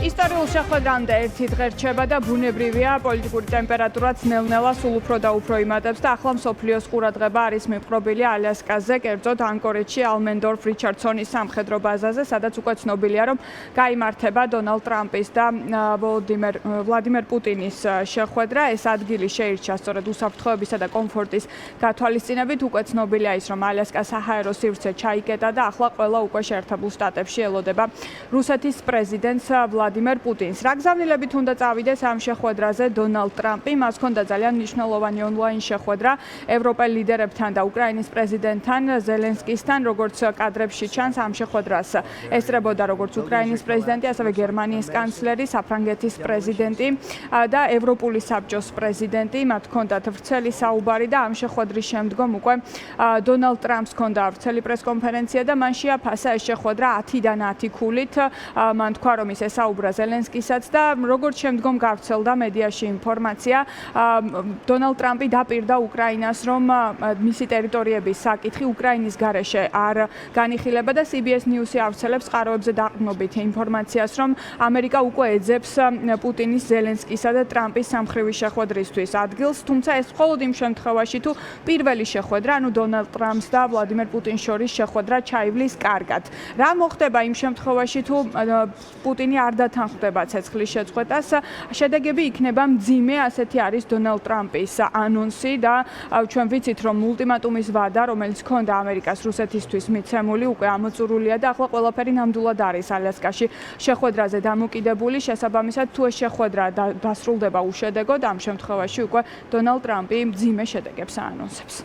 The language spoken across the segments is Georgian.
ისტორიულ შეხვედრამდე ერთი დღე რჩება და ბუნებრივია პოლიტიკური ტემპერატურაც ნელ-ნელა სულ უფრო და უფრო იმატებს და ახლა მსოფლიოს ყურადღება არის მიპყრობილი ალასკაზე, კერძოდ ანკორეჯში ალმენდორფ რიჩარდსონის სამხედრო ბაზაზე, სადაც უკვე ცნობილია, რომ გაიმართება დონალდ ტრამპის და ვლადიმერ პუტინის შეხვედრა. ეს ადგილი შეირჩა სწორედ უსაფრთხოებისა და კომფორტის გათვალისწინებით. უკვე ცნობილია ის, რომ ალასკა საჰაერო სივრცე ჩაიკეტა და ახლა ყველა უკვე შეერთებულ შტატებში ელოდება რუსეთის პრეზიდენტს ვლადიმერ პუტინს. რა გზავნილებით უნდა წავიდეს ამ შეხვედრაზე დონალდ ტრამპი? მას ჰქონდა ძალიან მნიშვნელოვანი ონლაინ შეხვედრა ევროპელ ლიდერებთან და უკრაინის პრეზიდენტთან ზელენსკისთან, როგორც კადრებში ჩანს. ამ შეხვედრას ესწრებოდა როგორც უკრაინის პრეზიდენტი, ასევე გერმანიის კანცლერი, საფრანგეთის პრეზიდენტი და ევროპული საბჭოს პრეზიდენტი. მათ ჰქონდათ ვრცელი საუბარი და ამ შეხვედრის შემდგომ უკვე დონალდ ტრამპს ჰქონდა ვრცელი პრესკონფერენცია და მან შეაფასა ეს შეხვედრა 10-დან 10 ქულით. მან თქვა, რომ ის ესაუბრა ზელენსკისაც და როგორც შემდგომ გავრცელდა მედიაში ინფორმაცია, დონალდ ტრამპი დაპირდა უკრაინას, რომ მისი ტერიტორიების საკითხი უკრაინის გარეშე არ განიხილება და CBS News-ი ავრცელებს წყაროებზე დაყრდნობით ინფორმაციას, რომ ამერიკა უკვე ეძებს პუტინის, ზელენსკისა და ტრამპის სამხრივი შეხვედრისთვის ადგილს, თუმცა ეს მხოლოდ იმ შემთხვევაში, თუ პირველი შეხვედრა, ანუ დონალდ ტრამპს და ვლადიმერ პუტინს შორის შეხვედრა ჩაივლის კარგად. რა მოხდება იმ შემთხვევაში, თუ პუტინი არ დათანხმდება ცეცხლის შეწყვეტას? შედეგები იქნება მძიმე, ასეთი არის დონალდ ტრამპის ანონსი და ჩვენ ვიცით, რომ ულტიმატუმის ვადა, რომელიც ჰქონდა ამერიკას რუსეთისთვის მიცემული, უკვე ამოწურულია და ახლა ყველაფერი ნამდვილად არის ალასკაში შეხვედრაზე დამოკიდებული. შესაბამისად, თუ ეს შეხვედრა დასრულდება უშედეგოდ, ამ შემთხვევაში უკვე დონალდ ტრამპი მძიმე შედეგებს აანონსებს.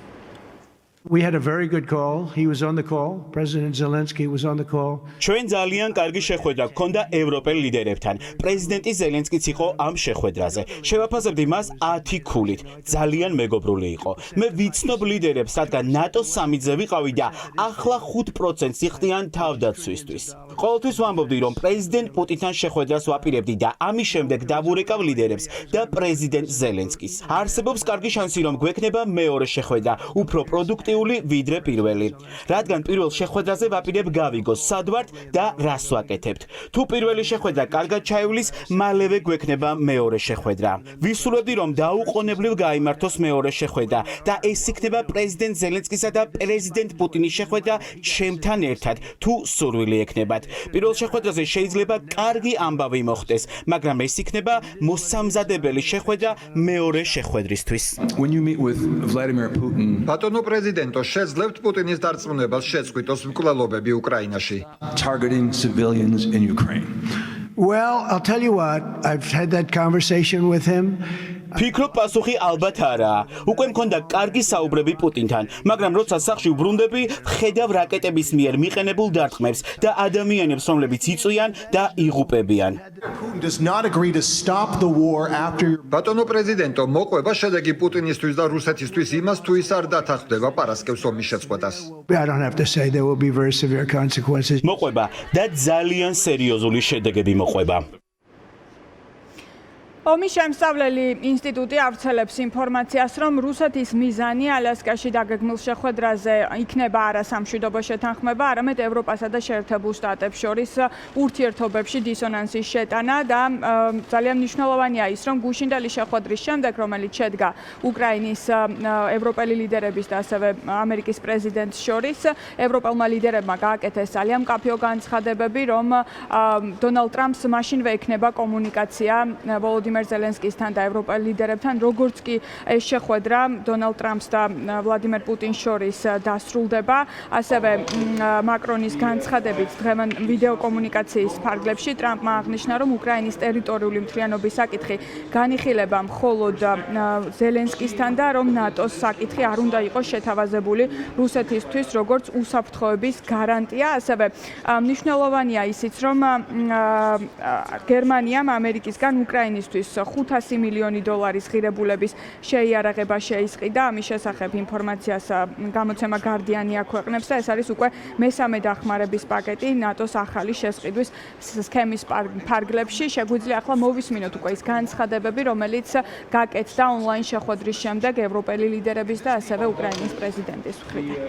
We had a very good call. He was on the call. President Zelensky was on the call. ჩვენ ძალიან კარგი შეხვედრა გქონდა ევროპელ ლიდერებთან. პრეზიდენტი ზელენსკიც იყო ამ შეხვედრაზე. შევაფასებდი მას 10 ქულით. ძალიან მეგობრული იყო. მე ვიცნობ ლიდერებს, რადგან ნატოს სამიძე ვიყავი და ახლა 5% იხდიან თავდაცვისთვის. ყოველთვის ვამბობდი, რომ პრეზიდენტ პუტინთან შეხვედრას ვაპირებდი და ამის შემდეგ დავურეკავ ლიდერებს და პრეზიდენტ ზელენსკის. არსებობს კარგი შანსი, რომ გვექნება მეორე შეხვედრა, უფრო პროდუქტივი ვიდრე პირველი. რადგან პირველ შეხვედრაზე ვაპირებ გავიგოს სად ვართ და რას ვაკეთებთ. თუ პირველი შეხვედრა კარგად ჩაივლის, მალევე გვექნება მეორე შეხვედრა. ვისურვებდი, რომ დაუყოვნებლივ გაიმართოს მეორე შეხვედრა და ეს იქნება პრეზიდენტ ზელენსკისა და პრეზიდენტ პუტინის შეხვედრა ჩემთან ერთად, თუ სურვილი ექნებათ. პირველ შეხვედრაზე შეიძლება კარგი ამბავი მოხდეს, მაგრამ ეს იქნება მოსამზადებელი შეხვედრა მეორე შეხვედრისთვის. When you meet with Vladimir Putin, ბატონო პრეზიდენტო, შეძლებთ პუტინის დარწმუნებას შეწყვიტოს მკვლელობები უკრაინაში. targeting civilians in Ukraine. Well, I'll tell you what, I've had that conversation with him. ფიქრობ, პასუხი ალბათ არაა. უკვე მქონდა კარგი საუბრები პუტინთან, მაგრამ როცა სახლში ვბრუნდები, ხედავ რაკეტების მიერ მიყენებულ დარტყმებს და ადამიანებს, რომლებიც იწვიან და იღუპებიან. Putin does not agree to stop the war after ბატონო პრეზიდენტო, მოყვება შედეგი პუტინისთვის და რუსეთისთვის იმას, თუ ის არ დათანხმდება პარასკევს ომის შეწყვეტას. I don't have to say there will be very severe consequences. მოყვება და ძალიან სერიოზული შედეგები მოყვება. ომის შემსწავლელი ინსტიტუტი ავრცელებს ინფორმაციას, რომ რუსეთის მიზანი ალასკაში დაგეგმილ შეხვედრაზე იქნება არა სამშვიდობო შეთანხმება, არამედ ევროპასა და შეერთებულ შტატებს შორის ურთიერთობებში დისონანსის შეტანა და ძალიან მნიშვნელოვანია ის, რომ გუშინდელი შეხვედრის შემდეგ, რომელიც შედგა უკრაინის ევროპელი ლიდერების და ასევე ამერიკის პრეზიდენტს შორის, ევროპელმა ლიდერებმა გააკეთეს ძალიან მკაფიო განცხადებები, რომ დონალდ ტრამპს მაშინვე ექნება კომუნიკაცია ვლადიმერ ზელენსკისთან და ევროპელ ლიდერებთან, როგორც კი ეს შეხვედრა დონალდ ტრამპს და ვლადიმერ პუტინს შორის დასრულდება. ასევე მაკრონის განცხადებით დღევანდ ვიდეო კომუნიკაციის ფარგლებში ტრამპმა აღნიშნა, რომ უკრაინის ტერიტორიული მთლიანობის საკითხი განიხილება მხოლოდ ზელენსკისთან და რომ ნატოს საკითხი არ უნდა იყოს შეთავაზებული რუსეთისთვის როგორც უსაფრთხოების გარანტია. ასევე მნიშვნელოვანია ისიც, რომ გერმანიამ ამერიკისგან უკრაინისთვის $500 მილიონი ღირებულების შეიარაღება შეისყიდა. ამის შესახებ ინფორმაციას გამოცემა Guardian-ი აქვეყნებს და ეს არის უკვე მესამე დახმარების პაკეტი ნატოს ახალი შესყიდვის სქემის ფარგლებში. შეგვიძლია ახლა მოვისმინოთ უკვე ის განცხადებები, რომელიც გაკეთდა ონლაინ შეხვედრის შემდეგ ევროპელი ლიდერების და ასევე უკრაინის პრეზიდენტის მხრიდან.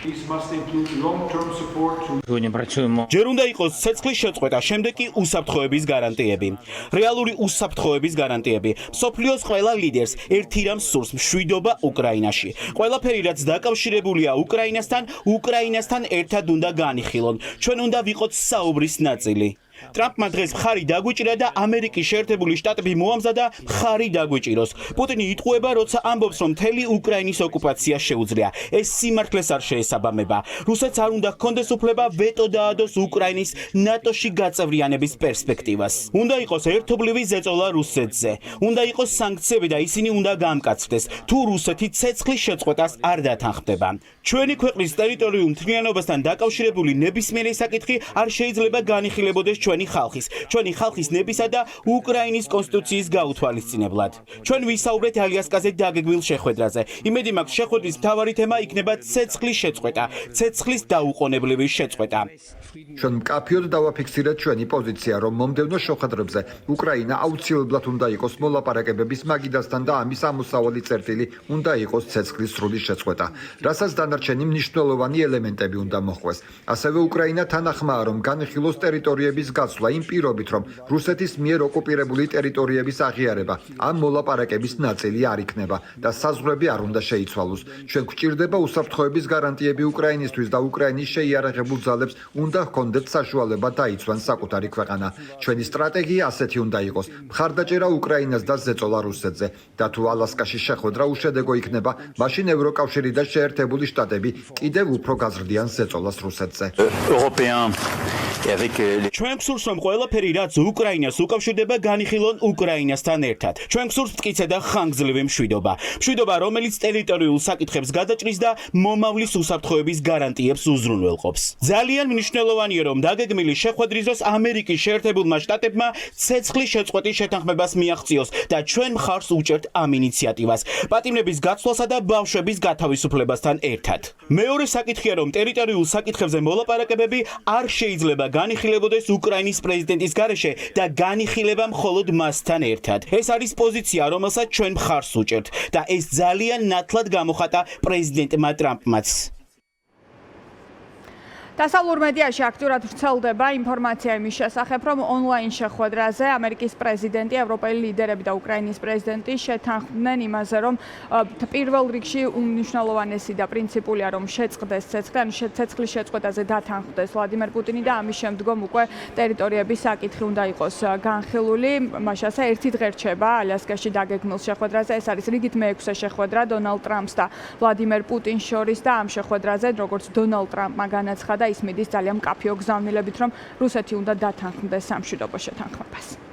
These must include long-term support to Сегодня працюємо ჯერ უნდა იყოს ცეცხლის შეწყვეტა, შემდეგ კი უსაფრთხოების გარანტიები. რეალური უსაფრთხოების გარანტიები. მსოფლიოს ყველა ლიდერს ერთი რამ სურს მშვიდობა უკრაინაში. ყველაფერი რაც დაკავშირებულია უკრაინასთან ერთად უნდა განიხილონ. ჩვენ უნდა ვიყოთ საუბრის ნაწილი. ტრამპმა დღეს მხარი დაგვიჭირა და ამერიკის შეერთებული შტატები მოამზადა მხარი დაგვიჭიროს. პუტინი იტყუება, როცა ამბობს, რომ მთელი უკრაინის ოკუპაცია შეუძლია. ეს სიმართლეს არ შეესაბამება. რუსეთს არ უნდა ჰქონდეს უფლება ვეტო დაადოს უკრაინის ნატოში გაწევრიანების პერსპექტივას. უნდა იყოს ერთობლივი ზეწოლა რუსეთზე. უნდა იყოს სანქციები და ისინი უნდა გამკაცდეს. თუ რუსეთი ცეცხლის შეწყვეტას არ დათანხმდება. ჩვენი ქვეყნის ტერიტორიულ მთლიანობასთან დაკავშირებული ნებისმიერი საკითხი არ შეიძლება განიხილებოდეს ჩვენი ხალხის ნებისა და უკრაინის კონსტიტუციის გაუთვალისწინებლად. ჩვენ ვისაუბრეთ ალიასკაზე დაგეგმილ შეხვედრაზე. იმედი მაქვს, შეხვედრის მთავარი თემა იქნება ცეცხლის შეწყვეტა, ცეცხლის დაუყოვნებლივი შეწყვეტა. ჩვენ მკაფიოდ დავაფიქსირეთ ჩვენი პოზიცია, რომ მომდევნო შეხვედრებზე უკრაინა აუცილებლად უნდა იყოს მოლაპარაკებების მაგიდასთან და ამის ამოსავალი წერტილი უნდა იყოს ცეცხლის სრული შეწყვეტა, რასაც დანარჩენი მნიშვნელოვანი ელემენტები უნდა მოხვდეს. ასევე უკრაინა თანახმაა, რომ განხილოს ტერიტორიების გაცვლა იმ პირობით, რომ რუსეთის მიერ ოკუპირებული ტერიტორიების აღიარება ამ მოლაპარაკების ნაწილი არ იქნება და საზღვრები არ უნდა შეიცვალოს. ჩვენ გვჭირდება უსაფრთხოების გარანტიები უკრაინისთვის და უკრაინის შეიარაღებულ ძალებს უნდა ჰქონდეთ საშუალება დაიცვან საკუთარი ქვეყანა. ჩვენი სტრატეგია ასეთი უნდა იყოს: მხარდაჭერა უკრაინას და ზეწოლა რუსეთზე. და თუ ალასკაში შეხვედრა უშედეგო იქნება, მაშინ ევროკავშირი და შეერთებული შტატები კიდევ უფრო გაზრდიან ზეწოლას რუსეთზე. ევროპეან ჩვენ გსურს, რომ ყველაფერი, რაც უკრაინას უკავშირდება, განიხილონ უკრაინასთან ერთად. ჩვენ გსურს მტკიცე და ხანგრძლივი მშვიდობა. მშვიდობა, რომელიც ტერიტორიულ საკითხებს გადაჭრის და მომავლის უსაფრთხოების გარანტიებს უზრუნველყოფს. ძალიან მნიშვნელოვანია, რომ დაგეგმილი შეხვედრის დროს ამერიკის შეერთებულმა შტატებმა ცეცხლის შეწყვეტის შეთანხმებას მიაღწიოს და ჩვენ მხარს უჭერთ ამ ინიციატივას, პატიმრების გაცვლასა და ბავშვების გათავისუფლებასთან ერთად. მეორე საკითხია, რომ ტერიტორიულ საკითხებზე მოლაპარაკებები არ შეიძლება განიხილებოდეს უკრაინის პრეზიდენტის გარეშე და განიხილება მხოლოდ მასთან ერთად. ეს არის პოზიცია, რომელსაც ჩვენ მხარს უჭერთ და ეს ძალიან ნათლად გამოხატა პრეზიდენტმა ტრამპმაც. დასავლურ მედიაში აქტიურად ვრცელდება ინფორმაცია იმის შესახებ, რომ ონლაინ შეხვედრაზე ამერიკის პრეზიდენტი, ევროპელი ლიდერები და უკრაინის პრეზიდენტი შეთანხმდნენ იმაზე, რომ პირველ რიგში უმნიშვნელოვანესი და პრინციპულია, რომ შეწყდეს ცეცხლის შეწყვეტაზე დათანხმდეს ვლადიმერ პუტინი და ამის შემდგომ უკვე ტერიტორიების საკითხი უნდა იყოს განხილული. მაშასა ერთი დღე რჩება ალიასკაში დაგეგმილ შეხვედრაზე. ეს არის რიგით მეექვსე შეხვედრა დონალდ ტრამპს და ვლადიმერ პუტინს შორის და ამ შეხვედრაზე, როგორც დონალდ ტრამპმა განაცხადა, ის მიდის ძალიან მკაფიო გზავნილებით, რომ რუსეთი უნდა დათანხმდეს სამშვიდობო შეთანხმებას.